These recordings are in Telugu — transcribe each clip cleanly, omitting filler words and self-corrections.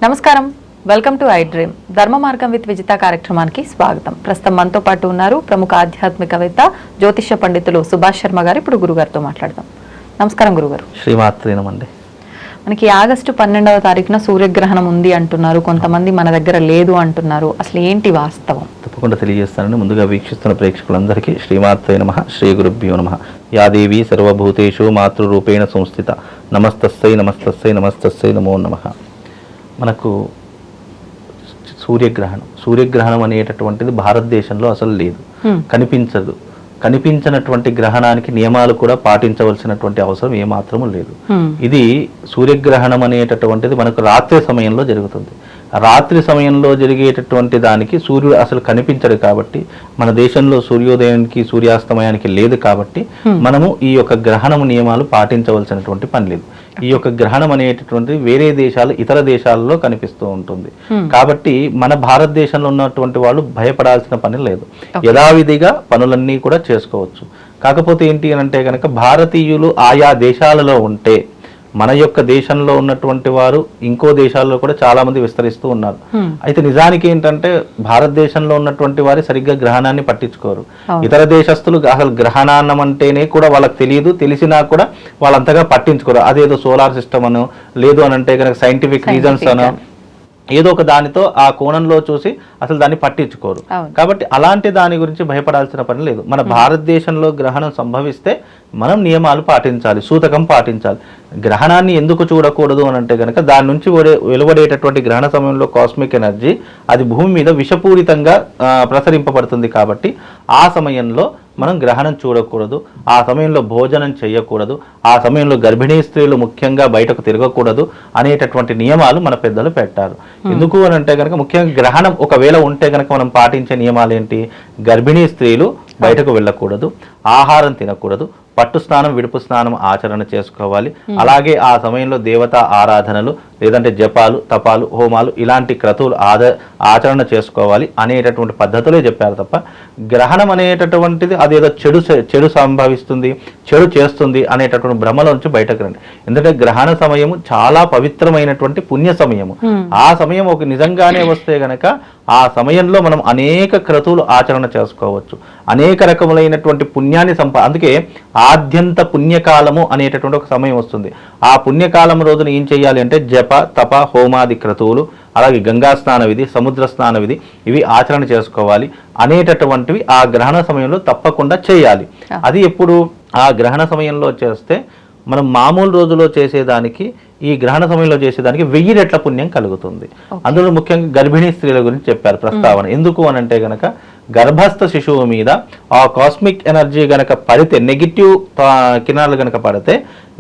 నమస్కారం, వెల్కమ్ టు ఐ డ్రీమ్. ధర్మ మార్గం విత్ విజిత కార్యక్రమానికి స్వాగతం. ప్రస్తుతం మనతో పాటు ఉన్నారు ప్రముఖ ఆధ్యాత్మికవేత్త జ్యోతిష్య పండితులు సుభాష్ శర్మ గారు. ఇప్పుడు గురుగారితో మాట్లాడదాం. నమస్కారం గురుగారు. శ్రీమాత్రేనమండి. మనకి ఆగస్టు 12వ తారీఖున సూర్యగ్రహణం ఉంది అంటున్నారు, కొంతమంది మన దగ్గర లేదు అంటున్నారు. అసలు ఏంటి వాస్తవం? తప్పకుండా తెలియజేస్తానని ముందుగా వీక్షిస్తున్న ప్రేక్షకులందరికీ శ్రీమాత్రే నమః, శ్రీ గురుభ్యో నమః. యా దేవి సర్వభూతేషు మాతృరూపేణ సంస్థిత నమస్తస్సై నమస్తస్సై నమస్తస్సై నమో నమః. మనకు సూర్యగ్రహణం అనేటటువంటిది భారతదేశంలో అసలు లేదు, కనిపించదు. కనిపించినటువంటి గ్రహణానికి నియమాలు కూడా పాటించవలసినటువంటి అవసరం ఏమాత్రము లేదు. ఇది సూర్యగ్రహణం అనేటటువంటిది మనకు రాత్రి సమయంలో జరుగుతుంది. రాత్రి సమయంలో జరిగేటటువంటి దానికి సూర్యుడు అసలు కనిపించడు కాబట్టి, మన దేశంలో సూర్యోదయానికి సూర్యాస్తమయానికి లేదు కాబట్టి మనము ఈ యొక్క గ్రహణం నియమాలు పాటించవలసినటువంటి పని లేదు. ఈ యొక్క గ్రహణం అనేటటువంటిది వేరే దేశాలు, ఇతర దేశాలలో కనిపిస్తూ ఉంటుంది. కాబట్టి మన భారతదేశంలో ఉన్నటువంటి వాళ్ళు భయపడాల్సిన పని లేదు, యథావిధిగా పనులన్నీ కూడా చేసుకోవచ్చు. కాకపోతే ఏంటి అని అంటే కనుక భారతీయులు ఆయా దేశాలలో ఉంటే మన యొక్క దేశంలో ఉన్నటువంటి వారు ఇంకో దేశాల్లో కూడా చాలా మంది విస్తరిస్తూ ఉన్నారు. అయితే నిజానికి ఏంటంటే భారతదేశంలో ఉన్నటువంటి వారు సరిగ్గా గ్రహణాన్ని పట్టించుకోరు. ఇతర దేశస్తులు అసలు గ్రహణాన్నం అంటేనే కూడా వాళ్ళకి తెలియదు, తెలిసినా కూడా వాళ్ళంతగా పట్టించుకోరు. అదేదో సోలార్ సిస్టమ్ అనో, లేదు అని అంటే కనుక సైంటిఫిక్ రీజన్స్ అనో ఏదో ఒక దానితో ఆ కోణంలో చూసి అసలు దాన్ని పట్టించుకోరు. కాబట్టి అలాంటి దాని గురించి భయపడాల్సిన పని లేదు. మన భారతదేశంలో గ్రహణం సంభవిస్తే మనం నియమాలు పాటించాలి, సూతకం పాటించాలి. గ్రహణాన్ని ఎందుకు చూడకూడదు అని అంటే కనుక దాని నుంచి వెలువడేటటువంటి గ్రహణ సమయంలో కాస్మిక్ ఎనర్జీ అది భూమి మీద విషపూరితంగా ప్రసరింపబడుతుంది. కాబట్టి ఆ సమయంలో మనం గ్రహణం చూడకూడదు, ఆ సమయంలో భోజనం చేయకూడదు, ఆ సమయంలో గర్భిణీ స్త్రీలు ముఖ్యంగా బయటకు తిరగకూడదు అనేటటువంటి నియమాలు మన పెద్దలు పెట్టారు. ఎందుకు అని అంటే కనుక ముఖ్యంగా గ్రహణం ఒకవేళ ఉంటే కనుక మనం పాటించే నియమాలు ఏంటి? గర్భిణీ స్త్రీలు బయటకు వెళ్ళకూడదు, ఆహారం తినకూడదు, పట్టు స్నానం, విడుపు స్నానం ఆచరణ చేసుకోవాలి. అలాగే ఆ సమయంలో దేవతా ఆరాధనలు, లేదంటే జపాలు, తపాలు, హోమాలు ఇలాంటి క్రతువులు ఆచరణ చేసుకోవాలి అనేటటువంటి పద్ధతులే చెప్పారు తప్ప గ్రహణం అనేటటువంటిది అదేదో చెడు సంభవిస్తుంది, చెడు చేస్తుంది అనేటటువంటి భ్రమలో నుంచి బయటకు రండి. ఎందుకంటే గ్రహణ సమయము చాలా పవిత్రమైనటువంటి పుణ్య సమయము. ఆ సమయం ఒక నిజంగానే వస్తే గనక ఆ సమయంలో మనం అనేక క్రతువులు ఆచరణ చేసుకోవచ్చు, అనేక రకములైనటువంటి పుణ్యాన్ని అందుకే ఆద్యంత పుణ్యకాలము అనేటటువంటి ఒక సమయం వస్తుంది. ఆ పుణ్యకాలం రోజున ఏం చేయాలి అంటే జప, తప, హోమాది క్రతువులు, అలాగే గంగా స్నాన విధి, సముద్ర స్నాన విధి ఇవి ఆచరణ చేసుకోవాలి అనేటటువంటివి ఆ గ్రహణ సమయంలో తప్పకుండా చేయాలి. అది ఎప్పుడు? ఆ గ్రహణ సమయంలో చేస్తే మనం మామూలు రోజులో చేసేదానికి ఈ గ్రహణ సమయంలో చేసేదానికి 1000 రెట్ల పుణ్యం కలుగుతుంది. అందులో ముఖ్యంగా గర్భిణీ స్త్రీల గురించి చెప్పారు ప్రస్తావన. ఎందుకు అని అంటే గనక గర్భస్థ శిశువు మీద ఆ కాస్మిక్ ఎనర్జీ గనక పడితే, నెగిటివ్ కిరణాలు గనక పడితే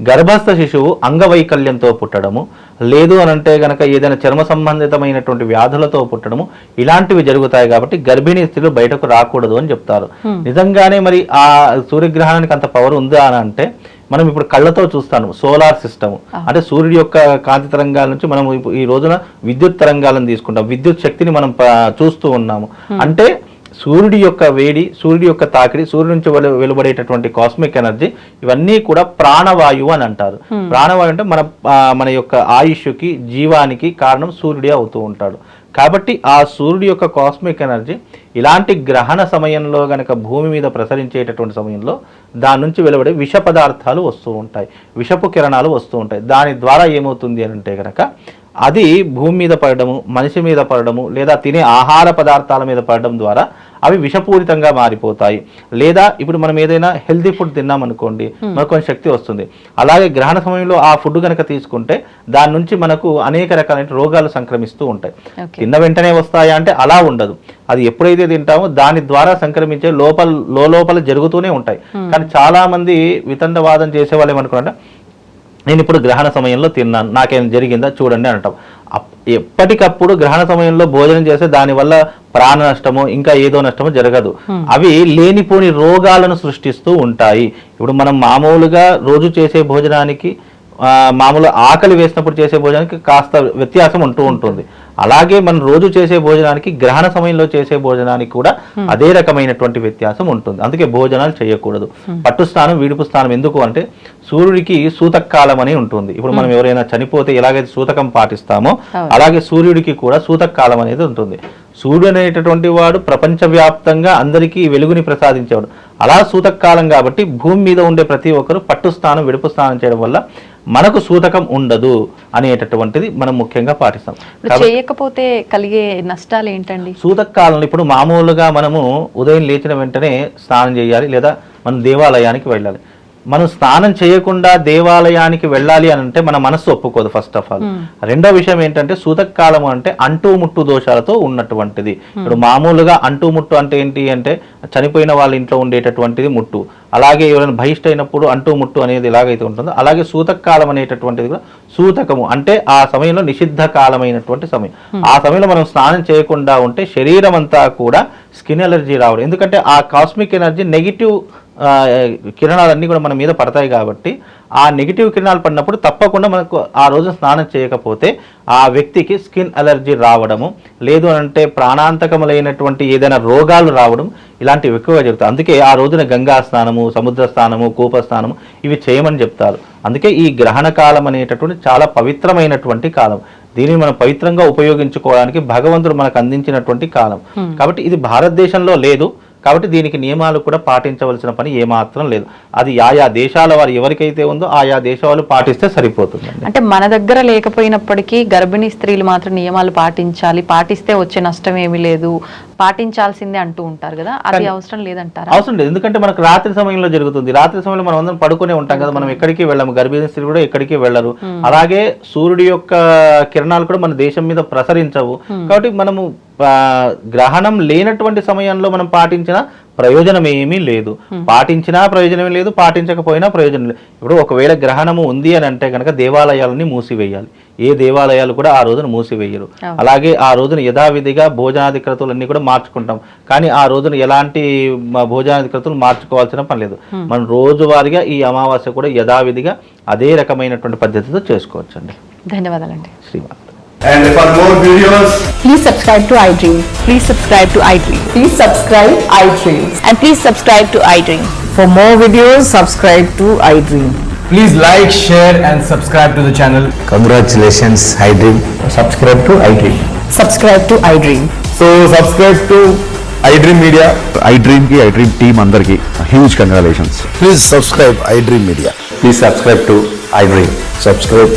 గర్భస్థ శిశువు అంగవైకల్యంతో పుట్టడము, లేదు అని అంటే గనక ఏదైనా చర్మ సంబంధితమైనటువంటి వ్యాధులతో పుట్టడము ఇలాంటివి జరుగుతాయి. కాబట్టి గర్భిణీ స్త్రీలు బయటకు రాకూడదు అని చెప్తారు. నిజంగానే మరి ఆ సూర్యగ్రహణానికి అంత పవర్ ఉందా అని అంటే మనం ఇప్పుడు కళ్ళతో చూస్తాను. సోలార్ సిస్టమ్ అంటే సూర్యుడి యొక్క కాంతి తరంగాల నుంచి మనం ఈ రోజున విద్యుత్ తరంగాలను తీసుకుంటాం, విద్యుత్ శక్తిని మనం చూస్తూ ఉన్నాము. అంటే సూర్యుడి యొక్క వేడి, సూర్యుడి యొక్క తాకిడి, సూర్యుడి నుంచి వెలువడేటటువంటి కాస్మిక్ ఎనర్జీ ఇవన్నీ కూడా ప్రాణవాయువు అని అంటారు. ప్రాణవాయువు అంటే మన యొక్క ఆయుష్కి, జీవానికి కారణం సూర్యుడే అవుతూ ఉంటాడు. కాబట్టి ఆ సూర్యుడి యొక్క కాస్మిక్ ఎనర్జీ ఇలాంటి గ్రహణ సమయంలో గనక భూమి మీద ప్రసరించేటటువంటి సమయంలో దాని నుంచి వెలువడే విష పదార్థాలు వస్తూ ఉంటాయి, విషపు కిరణాలు వస్తూ ఉంటాయి. దాని ద్వారా ఏమవుతుంది అని అంటే కనుక అది భూమి మీద పడడము, మనిషి మీద పడడము, లేదా తినే ఆహార పదార్థాల మీద పడడం ద్వారా అవి విషపూరితంగా మారిపోతాయి. లేదా ఇప్పుడు మనం ఏదైనా హెల్తీ ఫుడ్ తిన్నామనుకోండి, మనకు కొంచెం శక్తి వస్తుంది. అలాగే గ్రహణ సమయంలో ఆ ఫుడ్ కనుక తీసుకుంటే దాని నుంచి మనకు అనేక రకాలైన రోగాలు సంక్రమిస్తూ ఉంటాయి. తిన్న వెంటనే వస్తాయా అంటే అలా ఉండదు. అది ఎప్పుడైతే తింటామో దాని ద్వారా సంక్రమించే లోపల జరుగుతూనే ఉంటాయి. కానీ చాలా మంది వితండవాదం చేసే వాళ్ళు ఏమనుకున్నారంటే నేను ఇప్పుడు గ్రహణ సమయంలో తిన్నాను, నాకేం జరిగిందా చూడండి అంటాం. ఎప్పటికప్పుడు గ్రహణ సమయంలో భోజనం చేస్తే దానివల్ల ప్రాణ నష్టమో ఇంకా ఏదో నష్టమో జరగదు. అవి లేనిపోని రోగాలను సృష్టిస్తూ ఉంటాయి. ఇప్పుడు మనం మామూలుగా రోజు చేసే భోజనానికి మామూలు ఆకలి వేసినప్పుడు చేసే భోజనానికి కాస్త వ్యత్యాసం ఉంటూ ఉంటుంది. అలాగే మనం రోజు చేసే భోజనానికి గ్రహణ సమయంలో చేసే భోజనానికి కూడా అదే రకమైనటువంటి వ్యత్యాసం ఉంటుంది. అందుకే భోజనాలు చేయకూడదు. పట్టు స్నానం, విడుపు స్నానం ఎందుకు అంటే సూర్యుడికి సూతకాలం అని ఉంటుంది. ఇప్పుడు మనం ఎవరైనా చనిపోతే ఎలాగైతే సూతకం పాటిస్తామో అలాగే సూర్యుడికి కూడా సూతకాలం అనేది ఉంటుంది. సూర్యుడు అనేటటువంటి వాడు ప్రపంచవ్యాప్తంగా అందరికీ వెలుగుని ప్రసాదించేవాడు. అలా సూతకాలం కాబట్టి భూమి మీద ఉండే ప్రతి ఒక్కరు పట్టు స్నానం, విడుపు స్నానం చేయడం వల్ల మనకు సూతకం ఉండదు అనేటటువంటిది మనం ముఖ్యంగా పాటిస్తాం. చేయకపోతే కలిగే నష్టాలు ఏంటండి? సూతకాలంలో ఇప్పుడు మామూలుగా మనము ఉదయం లేచిన వెంటనే స్నానం చేయాలి, లేదా మనం దేవాలయానికి వెళ్ళాలి. మనం స్నానం చేయకుండా దేవాలయానికి వెళ్ళాలి అని అంటే మన మనస్సు ఒప్పుకోదు ఫస్ట్ ఆఫ్ ఆల్. రెండో విషయం ఏంటంటే సూతకాలం అంటే అంటుముట్టు దోషాలతో ఉన్నటువంటిది. ఇప్పుడు మామూలుగా అంటుముట్టు అంటే ఏంటి అంటే చనిపోయిన వాళ్ళ ఇంట్లో ఉండేటటువంటిది ముట్టు. అలాగే ఎవరైనా బహిష్ట అయినప్పుడు అంటుముట్టు అనేది ఎలాగైతే ఉంటుందో అలాగే సూతకాలం అనేటటువంటిది కూడా సూతకము అంటే ఆ సమయంలో నిషిద్ధ కాలమైనటువంటి సమయం. ఆ సమయంలో మనం స్నానం చేయకుండా ఉంటే శరీరం అంతా కూడా స్కిన్ ఎలర్జీ రావడం. ఎందుకంటే ఆ కాస్మిక్ ఎనర్జీ నెగిటివ్ కిరణాలన్నీ కూడా మన మీద పడతాయి కాబట్టి ఆ నెగిటివ్ కిరణాలు పడినప్పుడు తప్పకుండా మనకు ఆ రోజు స్నానం చేయకపోతే ఆ వ్యక్తికి స్కిన్ అలర్జీ రావడము, లేదు అంటే ప్రాణాంతకములైనటువంటి ఏదైనా రోగాలు రావడం ఇలాంటివి ఎక్కువగా చెప్తారు. అందుకే ఆ రోజున గంగా స్నానము, సముద్ర స్నానము, కూప స్నానము ఇవి చేయమని చెప్తారు. అందుకే ఈ గ్రహణ కాలం అనేటటువంటి చాలా పవిత్రమైనటువంటి కాలం. దీనిని మనం పవిత్రంగా ఉపయోగించుకోవడానికి భగవంతుడు మనకు అందించినటువంటి కాలం. కాబట్టి ఇది భారతదేశంలో లేదు కాబట్టి దీనికి నియమాలు కూడా పాటించవలసిన పని ఏమాత్రం లేదు. అది ఆయా దేశాల వారు ఎవరికైతే ఉందో ఆయా దేశాలు పాటిస్తే సరిపోతుంది. అంటే మన దగ్గర లేకపోయినప్పటికీ గర్భిణీ స్త్రీలు మాత్రం నియమాలు పాటించాలి, పాటిస్తే వచ్చే నష్టం ఏమీ లేదు, పాటించాల్సిందే అంటూ ఉంటారు కదా, అది అవసరం లేదంటారా? అవసరం లేదు. ఎందుకంటే మనకు రాత్రి సమయంలో జరుగుతుంది. రాత్రి సమయంలో మనం అందరం పడుకునే ఉంటాం కదా, మనం ఎక్కడికి వెళ్ళము. గర్భిణీ స్త్రీలు కూడా ఎక్కడికి వెళ్ళరు. అలాగే సూర్యుడి యొక్క కిరణాలు కూడా మన దేశం మీద ప్రసరించవు. కాబట్టి మనము గ్రహణం లేనటువంటి సమయంలో మనం పాటించిన ప్రయోజనం ఏమీ లేదు. పాటించినా ప్రయోజనం లేదు, పాటించకపోయినా ప్రయోజనం లేదు. ఇప్పుడు ఒకవేళ గ్రహణము ఉంది అని అంటే కనుక దేవాలయాలని మూసివేయాలి. ఏ దేవాలయాలు కూడా ఆ రోజున మూసివేయరు. అలాగే ఆ రోజున యథావిధిగా భోజనాధికృతులన్నీ కూడా మార్చుకుంటాం. కానీ ఆ రోజున ఎలాంటి భోజనాధికృతులు మార్చుకోవాల్సిన పని లేదు. మనం రోజువారీగా ఈ అమావాస్య కూడా యథావిధిగా అదే రకమైనటువంటి పద్ధతితో చేసుకోవచ్చు అండి. ధన్యవాదాలండి. Shriman. And for more videos, please subscribe to iDream. Please subscribe to iDream. Please subscribe iDream. And please subscribe to iDream. For more videos, subscribe to iDream. please like, share and subscribe to the channel. Congratulations, iDream. Subscribe to iDream. Subscribe to iDream. So subscribe to iDream Media. iDream ki iDream team andarki huge congratulations. Please subscribe iDream Media. Please subscribe to iDream. Subscribe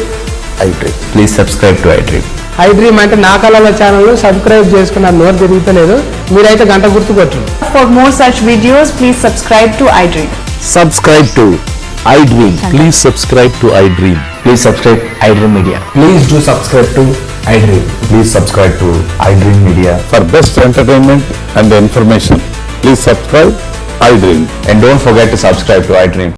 iDream. Please subscribe to iDream. iDream అంటే నా కళల ఛానల్ సబ్స్క్రైబ్ చేసుకున్న నోరు తిరుగుతలేదు, మీరైతే గంట గుర్తు కొట్టండి. For more such videos, please subscribe to iDream. Subscribe to iDream. Please subscribe to iDream. Please subscribe iDream Media. Please do subscribe to iDream. Please subscribe to iDream Media. For best entertainment and information, please subscribe iDream. And don't forget to subscribe to iDream.